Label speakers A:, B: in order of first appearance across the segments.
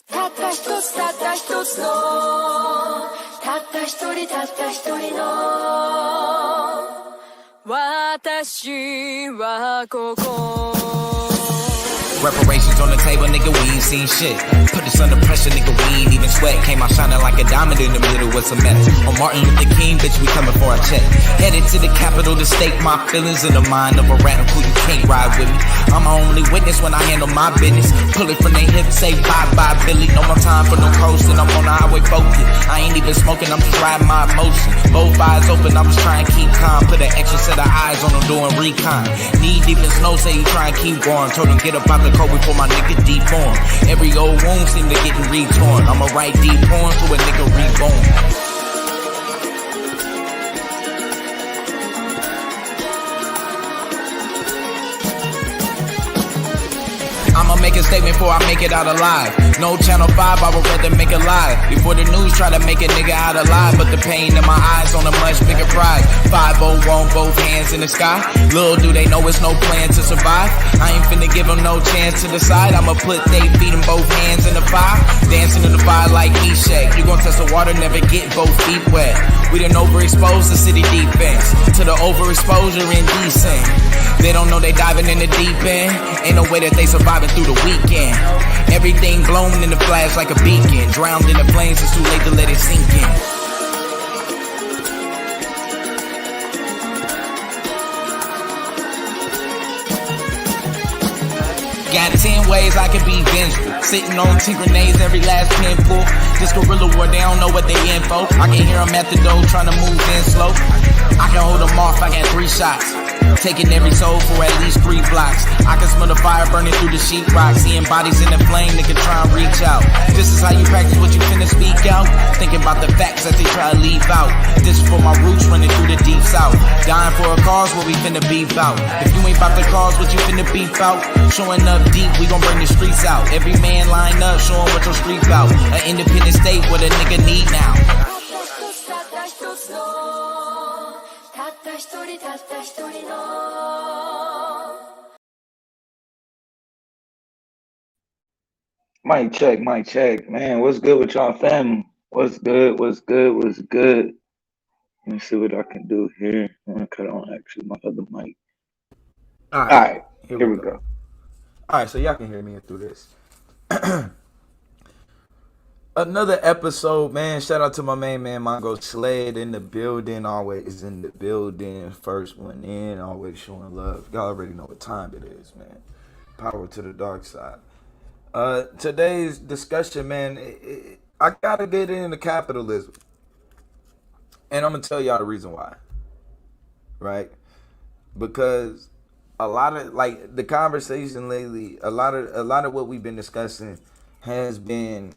A: たった一つたった一つのたった一人たった一人の私はここ
B: Reparations on the table, nigga, we ain't seen shit. Put us under pressure, nigga, we ain't even sweat. Came out shining like a diamond in the middle with some mess. On Martin Luther King, bitch, we coming for a check. Headed to the capital to stake my feelings in the mind of a radical. You can't ride with me. I'm my only witness when I handle my business. Pull it from their hips, say bye-bye, Billy. No more time for no coasting, I'm on the highway focused. I ain't even smoking, I'm just riding my emotion. Both eyes open, I'm just trying to keep calm. Put an extra set of eyes on them doing recon. Knee deep in snow, say you try and keep going. Told him get up out the cold before my nigga deform. Every old wound seem to getting retorn. I'ma write deep poems to a nigga reborn. I'ma make a statement before I make it out alive. No Channel 5, I would rather make a lie. Before the news try to make a nigga out alive. But the pain in my eyes on a much bigger prize. 5-0 on both hands in the sky. Little do they know it's no plan to survive. I ain't finna give them no chance to decide. I'ma put they feet in both hands in the fire. Dancing in the fire like Eshak. You gon' test the water, never get both feet wet. We done overexposed the city defense to the overexposure indecent. They don't know they diving in the deep end. Ain't no way that they surviving through the weekend. Everything blown in the flash like a beacon. Drowned in the flames, it's too late to let it sink in. Got 10 ways I can be vengeful. Sitting on 10 grenades, every last pinful. This guerrilla war, they don't know what they in for. I can hear them at the door trying to move in slow. I can hold them off, I got 3 shots. Taking every soul for at least 3 blocks. I can smell the fire burning through the sheetrock. Seeing bodies in the flame, nigga try and reach out. This is how you practice what you finna speak out. Thinking about the facts that they try to leave out. This is for my roots running through the deep south. Dying for a cause, what we finna beef out. If you ain't about the cause, what you finna beef out. Showing up deep, we gon' bring the streets out. Every man line up, showing what your street out. An independent state, what a nigga need now.
C: Mic check, man. What's good with y'all family? What's good? Let me see what I can do here. I'm gonna cut on actually my other mic. Alright, here we go.
D: Alright, so y'all can hear me through this. Another episode, man. Shout out to my main man, Mongo Slade in the building. Always in the building. First one in. Always showing love. Y'all already know what time it is, man. Power to the dark side. Today's discussion, man, I gotta get into capitalism. And I'm gonna tell y'all the reason why. Right? Because a lot of, like, the conversation lately, a lot of what we've been discussing has been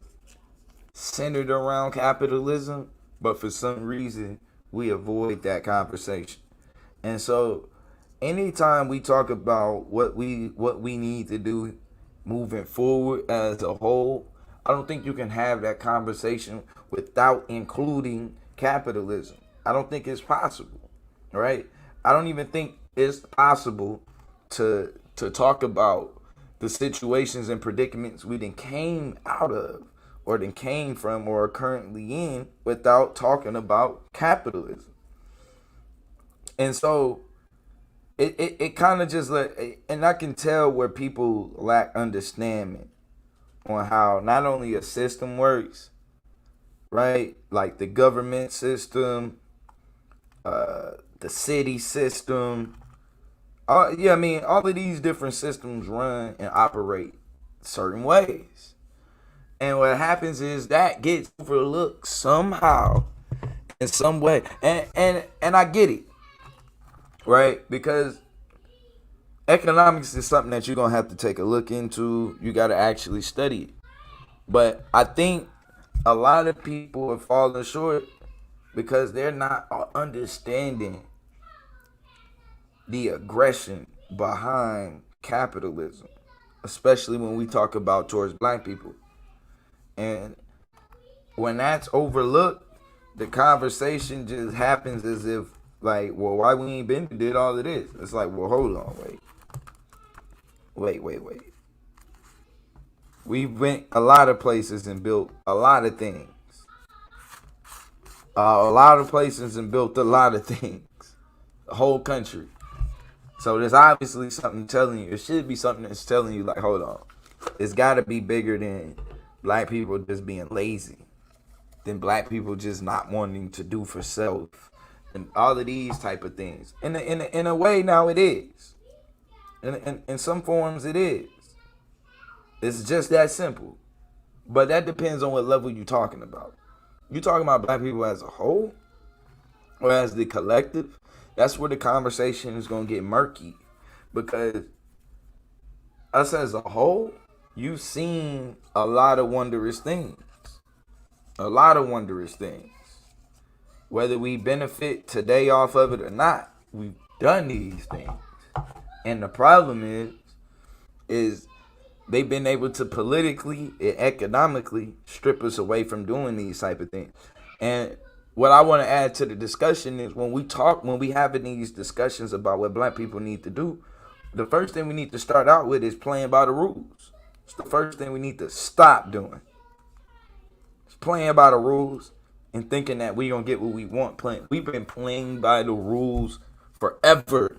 D: centered around capitalism, but for some reason we avoid that conversation. And so anytime we talk about what we need to do moving forward as a whole, I don't think you can have that conversation without including capitalism. I don't think it's possible, right? I don't even think it's possible to talk about the situations and predicaments we then came out of, or then came from, or are currently in, without talking about capitalism. And so it kind of just and I can tell where people lack understanding on how not only a system works, right? Like the government system, the city system. All of these different systems run and operate certain ways. And what happens is that gets overlooked somehow, in some way. And I get it. Right? Because economics is something that you're going to have to take a look into. You got to actually study it. But I think a lot of people are falling short because they're not understanding the aggression behind capitalism, especially when we talk about towards black people. And when that's overlooked, the conversation just happens as if, like, well, why we ain't been did all of this? It's like, well, hold on, wait. We went a lot of places and built a lot of things. A lot of places and built a lot of things. The whole country. So there's obviously something telling you. It should be something that's telling you, like, hold on. It's got to be bigger than black people just being lazy. Than black people just not wanting to do for self. And all of these type of things. In a way, now it is. In some forms, it is. It's just that simple. But that depends on what level you're talking about. You talking about black people as a whole? Or as the collective? That's where the conversation is going to get murky. Because us as a whole, you've seen a lot of wondrous things. A lot of wondrous things. Whether we benefit today off of it or not, we've done these things. And the problem is they've been able to politically and economically strip us away from doing these type of things. And what I want to add to the discussion is when we having these discussions about what black people need to do, the first thing we need to start out with is playing by the rules. It's the first thing we need to stop doing. It's playing by the rules and thinking that we gonna get what we want. We've been playing by the rules forever.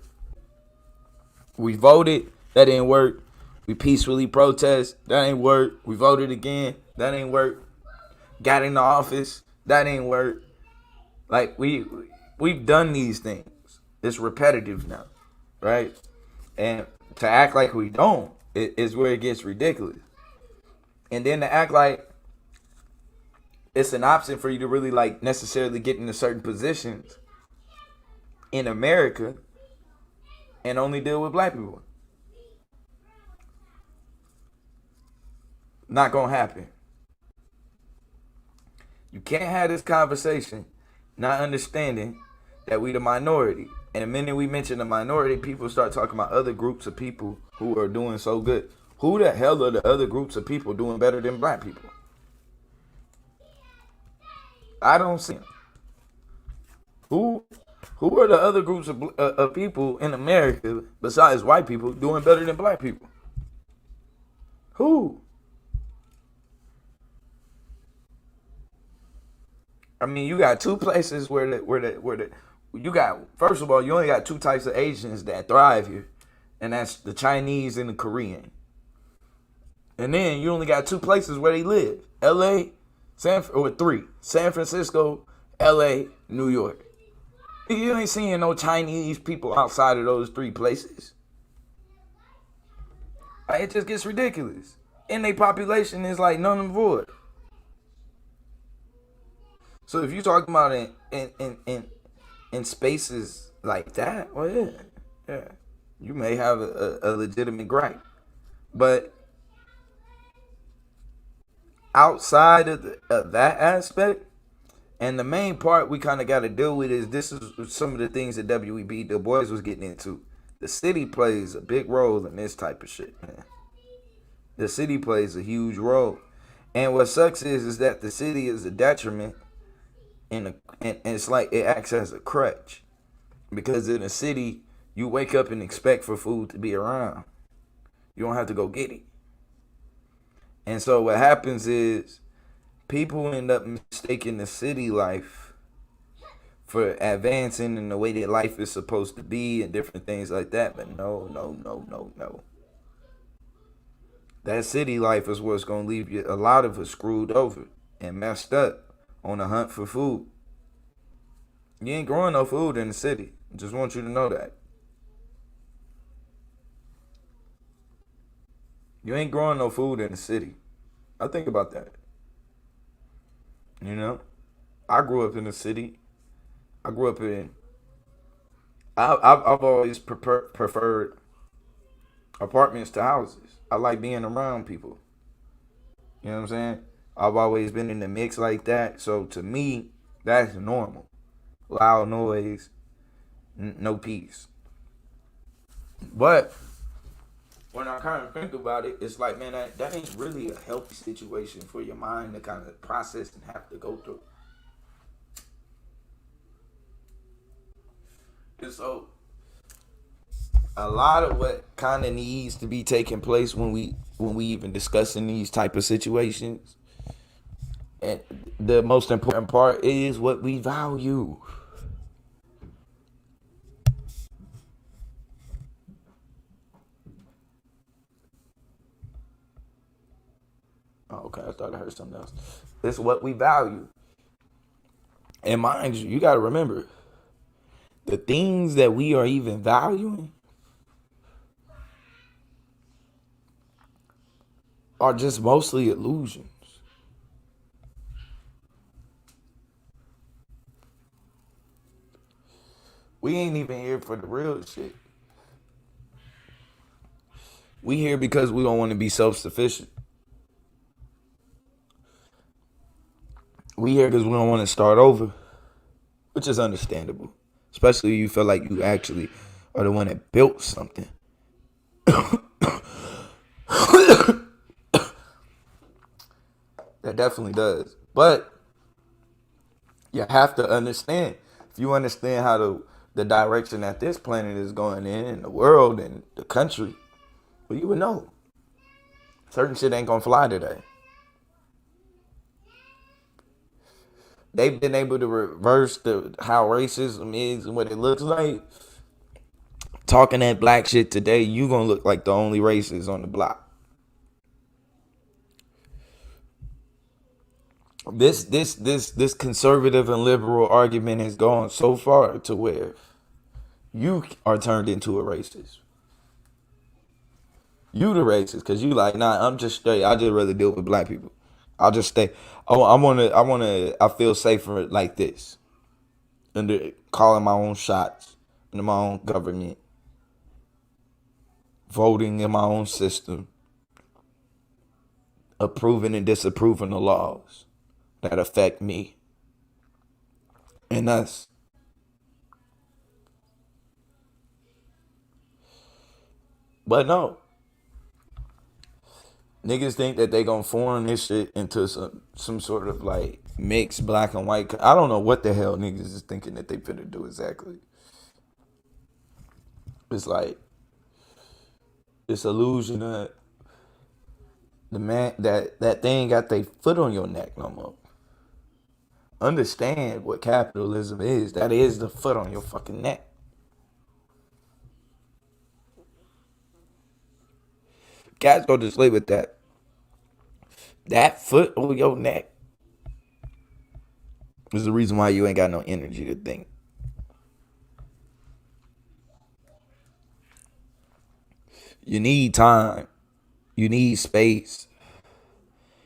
D: We voted, that didn't work. We peacefully protest, that ain't work. We voted again, that ain't work. Got in the office, that ain't work. Like we've done these things. It's repetitive now, right? And to act like we don't is where it gets ridiculous. And then to act like it's an option for you to really like necessarily get into certain positions in America and only deal with black people. Not gonna happen. You can't have this conversation not understanding that we the minority. And the minute we mention the minority, people start talking about other groups of people who are doing so good. Who the hell are the other groups of people doing better than black people? I don't see them. Who are the other groups of people in America besides white people doing better than black people? Who? I mean, you got two places where you got, first of all, you only got two types of Asians that thrive here, and that's the Chinese and the Korean. And then you only got two places where they live: L.A., three: San Francisco, L.A., New York. You ain't seeing no Chinese people outside of those three places. It just gets ridiculous, and their population is like none and void. So if you're talking about in spaces like that, well, yeah, you may have a legitimate gripe. But outside of that aspect, and the main part we kind of got to deal with is this is some of the things that W.E.B. Du Bois was getting into. The city plays a big role in this type of shit, man. The city plays a huge role. And what sucks is that the city is a detriment. And it's like it acts as a crutch, because in a city you wake up and expect for food to be around. You don't have to go get it. And so what happens is people end up mistaking the city life for advancing in the way that life is supposed to be and different things like that. But no. That city life is what's going to leave you, a lot of us, screwed over and messed up on the hunt for food. You ain't growing no food in the city. Just want you to know that. You ain't growing no food in the city. I think about that. You know, I grew up in the city. I've always preferred apartments to houses. I like being around people. You know what I'm saying? I've always been in the mix like that. So to me, that's normal. Loud noise, no peace. But when I kind of think about it, it's like, man, that ain't really a healthy situation for your mind to kind of process and have to go through. And so a lot of what kind of needs to be taking place when we even discussing these type of situations, and the most important part is what we value. Oh, okay, I thought I heard something else. It's what we value. And mind you, you got to remember the things that we are even valuing are just mostly illusions. We ain't even here for the real shit. We here because we don't want to be self-sufficient. We here because we don't want to start over, which is understandable. Especially if you feel like you actually are the one that built something. That definitely does. But you have to understand. If you understand how the direction that this planet is going in, the world and the country, well, you would know. Certain shit ain't gonna fly today. They've been able to reverse how racism is and what it looks like. Talking that black shit today, you gonna look like the only racist on the block. This conservative and liberal argument has gone so far to where you are turned into a racist. You the racist because you like, nah, I'm just straight. I just rather deal with black people. I'll just stay. Oh, I feel safer like this. Under calling my own shots, under my own government, voting in my own system, approving and disapproving the laws that affect me and us. But no, niggas think that they gonna form this shit into some sort of like mixed black and white. I don't know what the hell niggas is thinking that they finna do exactly. It's like this illusion that the man that thing got their foot on your neck no more. Understand what capitalism is. That is the foot on your fucking neck. Cats go to sleep with that. That foot on your neck is the reason why you ain't got no energy to think. You need time. You need space.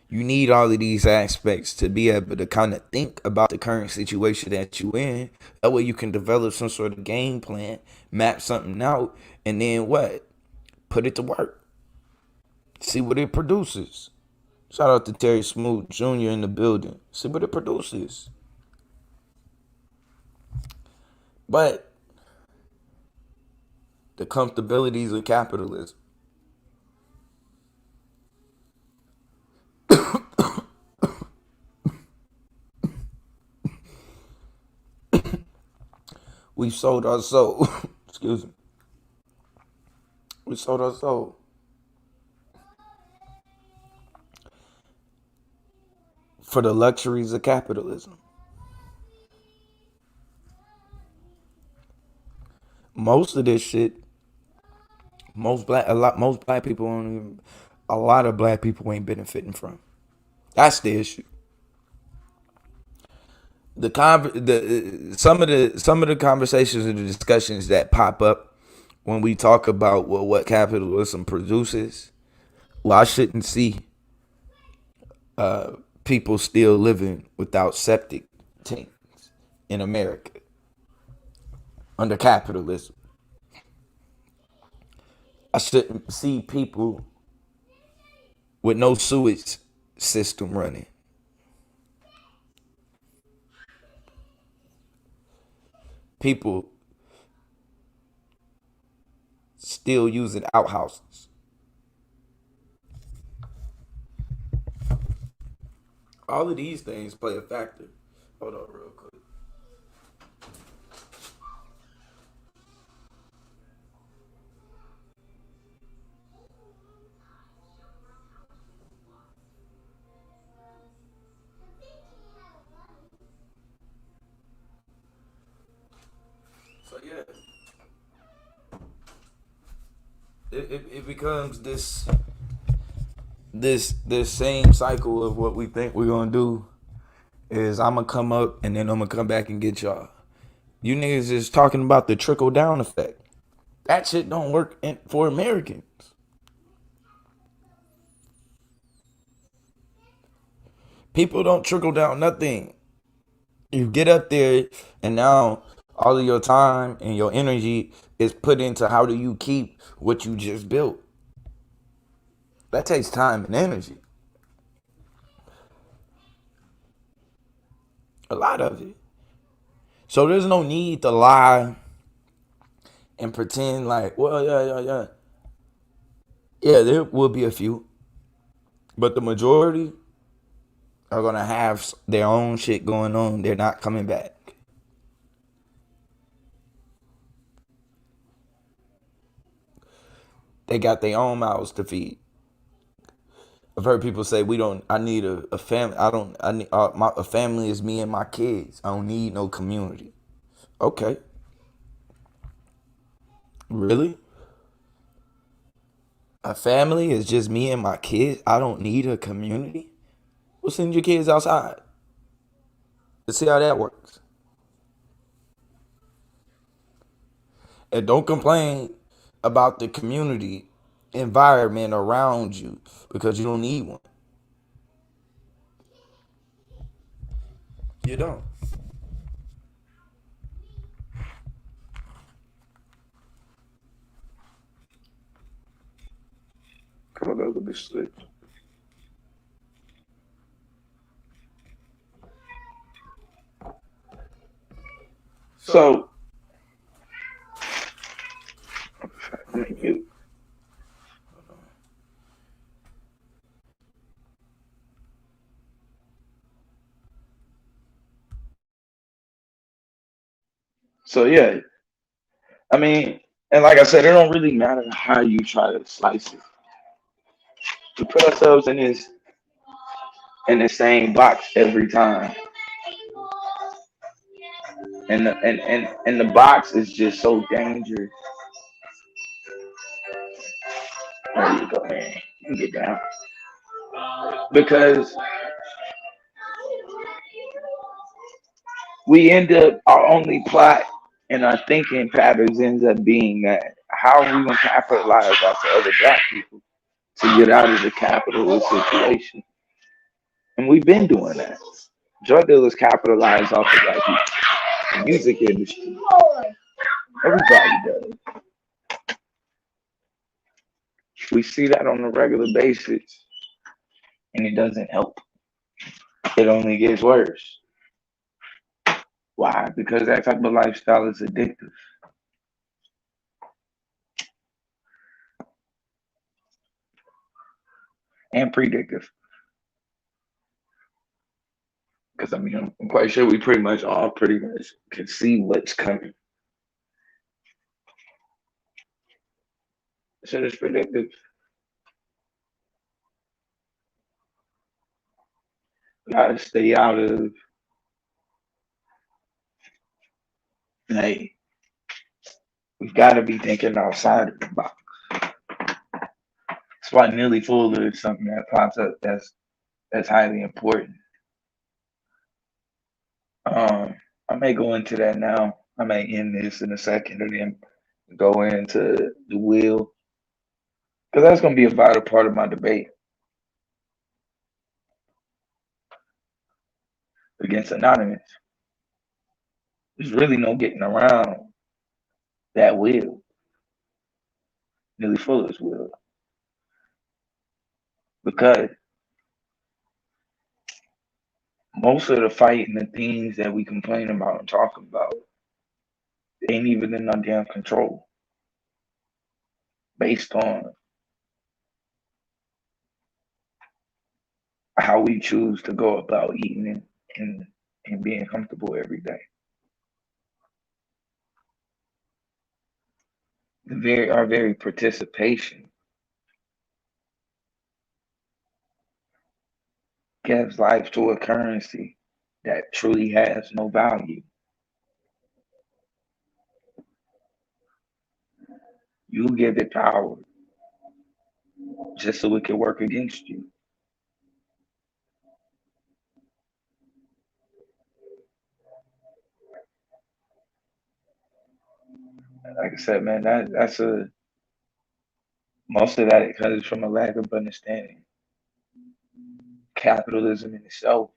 D: You need all of these aspects to be able to kind of think about the current situation that you in. That way you can develop some sort of game plan, map something out, and then what? Put it to work. See what it produces. Shout out to Terry Smoot Jr. in the building. See what it produces. But the comfortabilities of capitalism. We sold our soul. Excuse me. We sold our soul. For the luxuries of capitalism. Most of this shit, most black people don't even, a lot of black people ain't benefiting from. That's the issue. Some of the conversations and the discussions that pop up when we talk about what capitalism produces. Well, I shouldn't see people still living without septic tanks in America under capitalism. I shouldn't see people with no sewage system running. People still using outhouses. All of these things play a factor. Hold on real quick. it becomes this same cycle of what we think we're gonna do is I'm gonna come up and then I'm gonna come back and get y'all. You niggas is talking about the trickle down effect. That shit don't work for Americans. People don't trickle down nothing. You get up there and now all of your time and your energy is put into how do you keep what you just built. That takes time and energy. A lot of it. So there's no need to lie and pretend like, well, yeah. Yeah, there will be a few. But the majority are going to have their own shit going on. They're not coming back. They got their own mouths to feed. I've heard people say I need a family. A family is me and my kids. I don't need no community. Okay. Really? A family is just me and my kids? I don't need a community? Well, send your kids outside. Let's see how that works. And don't complain about the community environment around you because you don't need one. You don't.
C: Come on, look at this shit. So, thank you. So yeah, I mean, and like I said, it don't really matter how you try to slice it. We put ourselves in the same box every time, and the box is just so dangerous. There you go, man. You can get down because we end up our only plot and our thinking patterns ends up being that how are we gonna capitalize off the other black people to get out of the capitalist situation? And we've been doing that. Drug dealers capitalize off the black people. The music industry. Everybody does. We see that on a regular basis and it doesn't help. It only gets worse. Why? Because that type of lifestyle is addictive and predictive. Because I mean, I'm quite sure we pretty much all pretty much can see what's coming. So it's predictive. Gotta stay out of, hey, we've got to be thinking outside of the box. That's why nearly full is something that pops up that's highly important. I may go into that now. I may end this in a second and then go into the will because that's going to be a vital part of my debate against Anonymous. There's really no getting around that will, Nearly Fuller's will, because most of the fight and the things that we complain about and talk about ain't even in our damn control based on how we choose to go about eating and being comfortable every day. Our very participation gives life to a currency that truly has no value. You give it power. just so it can work against you. Like I said, man, that's a most of that it comes from a lack of understanding capitalism in itself.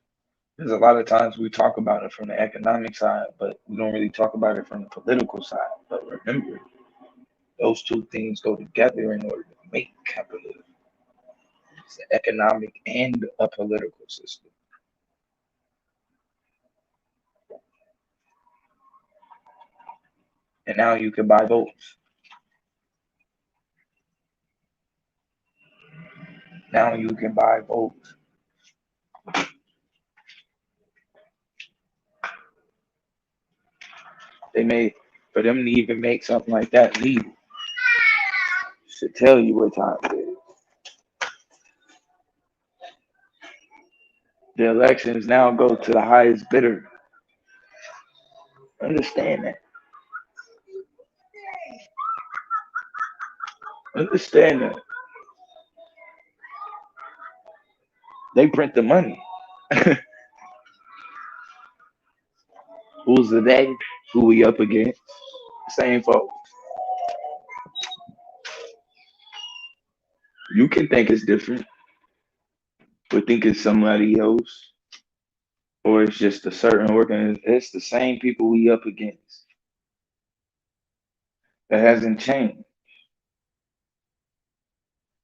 C: Because a lot of times we talk about it from the economic side, but we don't really talk about it from the political side. But remember, those two things go together in order to make capitalism. It's an economic and a political system. And now you can buy votes. Now you can buy votes. They made for them to even make something like that legal should tell you what time it is. The elections now go to the highest bidder. Understand that. Understand that. They print the money. Who's the they? Who we up against? Same folks. You can think it's different, or think it's somebody else, or it's just a certain organization. It's the same people we up against. That hasn't changed.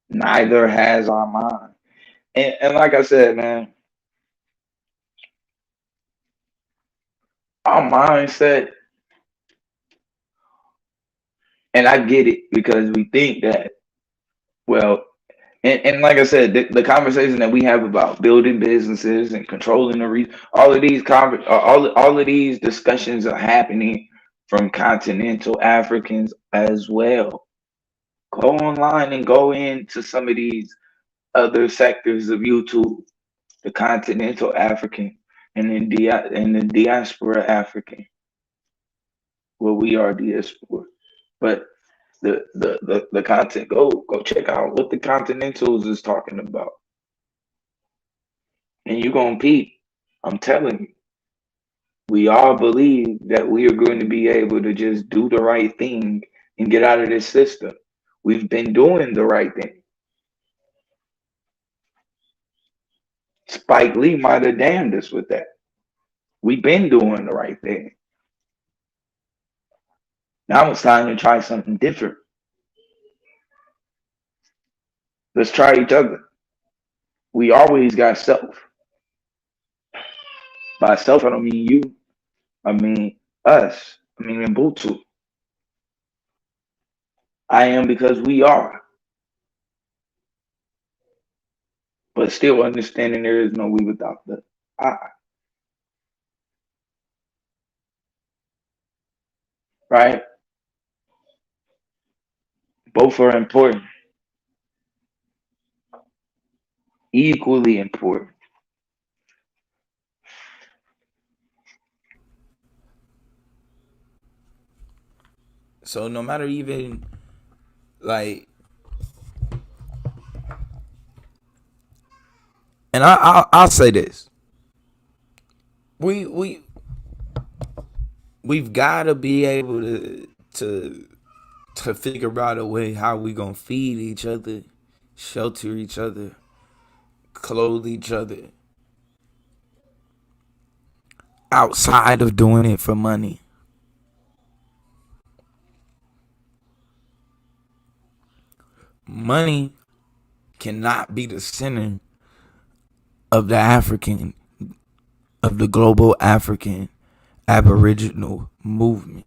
C: Neither has our mind. And like I said, man, our mindset, and I get it because we think that, well, and like I said, the conversation that we have about building businesses and controlling all of these all of these discussions are happening from continental Africans as well. Go online and go into some of these other sectors of YouTube, the continental African and the diaspora African, where we are diaspora. But the content, go check out what the continentals is talking about. And you're gonna peep. I'm telling you, we all believe that we are going to be able to just do the right thing and get out of this system. We've been doing the right thing. Spike Lee might have damned us with that. We've been doing the right thing. Now it's time to try something different. Let's try each other. We always got self. By self, I don't mean you. I mean us. I mean Ubuntu. I am because we are. But still understanding there is no we without the I. Right? Both are important. Equally important.
D: So no matter even like, and I'll say this: we we've got to be able to figure out a way how we gonna feed each other, shelter each other, clothe each other, outside of doing it for money. Money cannot be the center of the global African Aboriginal movement,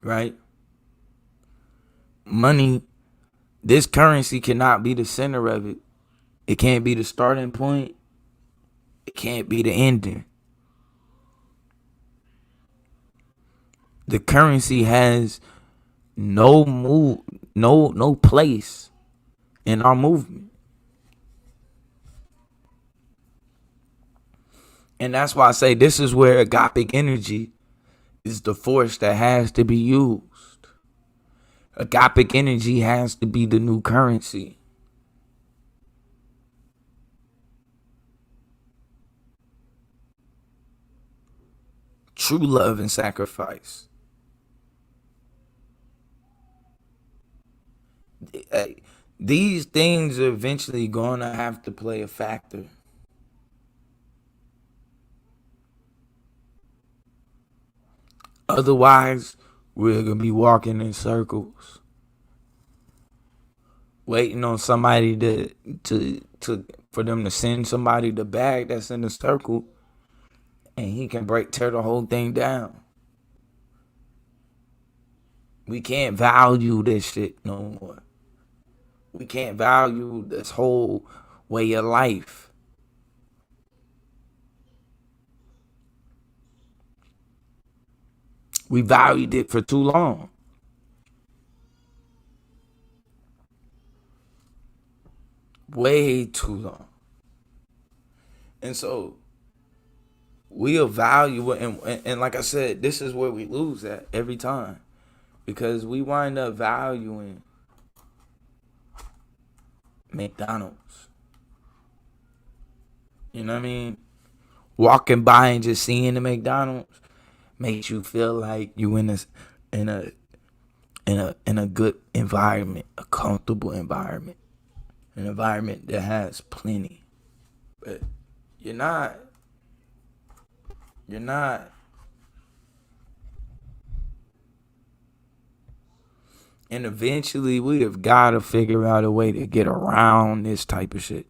D: right? Money, this currency cannot be the center of it. It can't be the starting point. It can't be the ending. The currency has no place in our movement. And that's why I say this is where agapic energy is the force that has to be used. Agapic energy has to be the new currency. True love and sacrifice. These things are eventually gonna have to play a factor. Otherwise, we're gonna be walking in circles, waiting on somebody to for them to send somebody the bag that's in the circle, and he can tear the whole thing down. We can't value this shit no more. We can't value this whole way of life. We valued it for too long. Way too long. And so we'll value it. And like I said, this is where we lose at every time. Because we wind up valuing McDonald's. You know what I mean? Walking by and just seeing the McDonald's makes you feel like you in a in a good environment, a comfortable environment, an environment that has plenty. But you're not. You're not. And eventually we have got to figure out a way to get around this type of shit.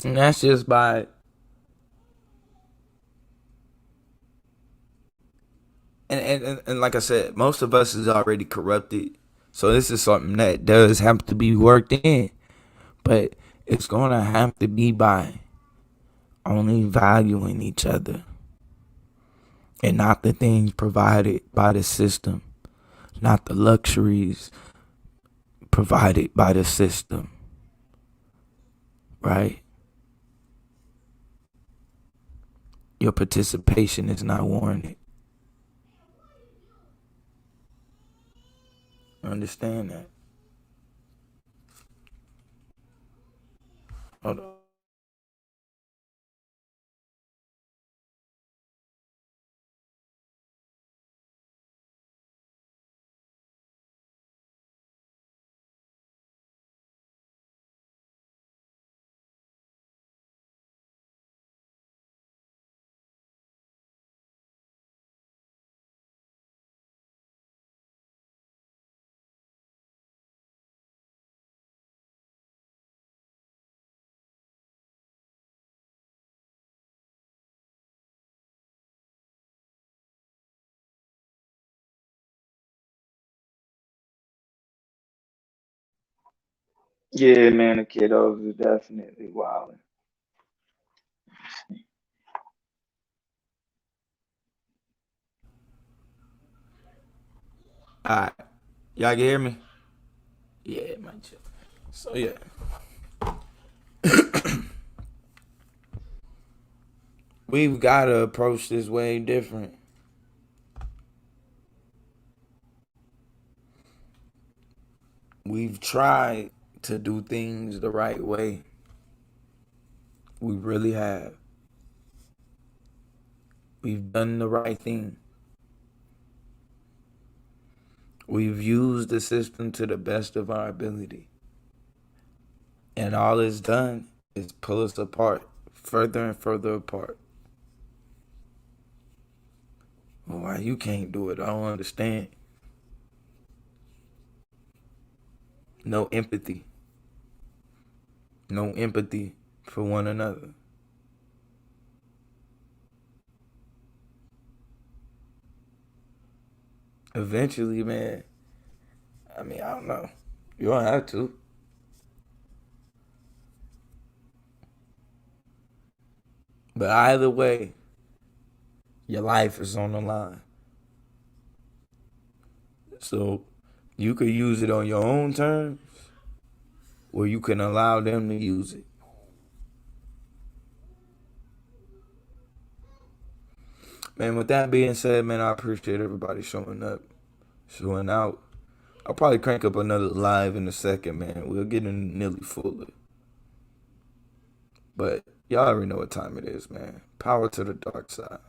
D: And that's just by and like I said, most of us is already corrupted. So this is something that does have to be worked in. But it's gonna have to be by only valuing each other and not the things provided by the system, not the luxuries provided by the system, right? Your participation is not warranted. Understand that. Hold on.
C: Yeah, man, the kiddos are definitely wild.
D: Alright. Y'all can hear me? Yeah, my check. So yeah. We've gotta approach this way different. We've tried to do things the right way. We really have. We've done the right thing. We've used the system to the best of our ability. And all it's done is pull us apart, further and further apart. Well, why you can't do it? I don't understand. No empathy. No empathy for one another. Eventually, man, I mean, I don't know. You don't have to. But either way, your life is on the line. So you could use it on your own terms, or you can allow them to use it. Man, with that being said, man, I appreciate everybody showing up, showing out. I'll probably crank up another live in a second, man. We'll get in nearly fuller. But y'all already know what time it is, man. Power to the dark side.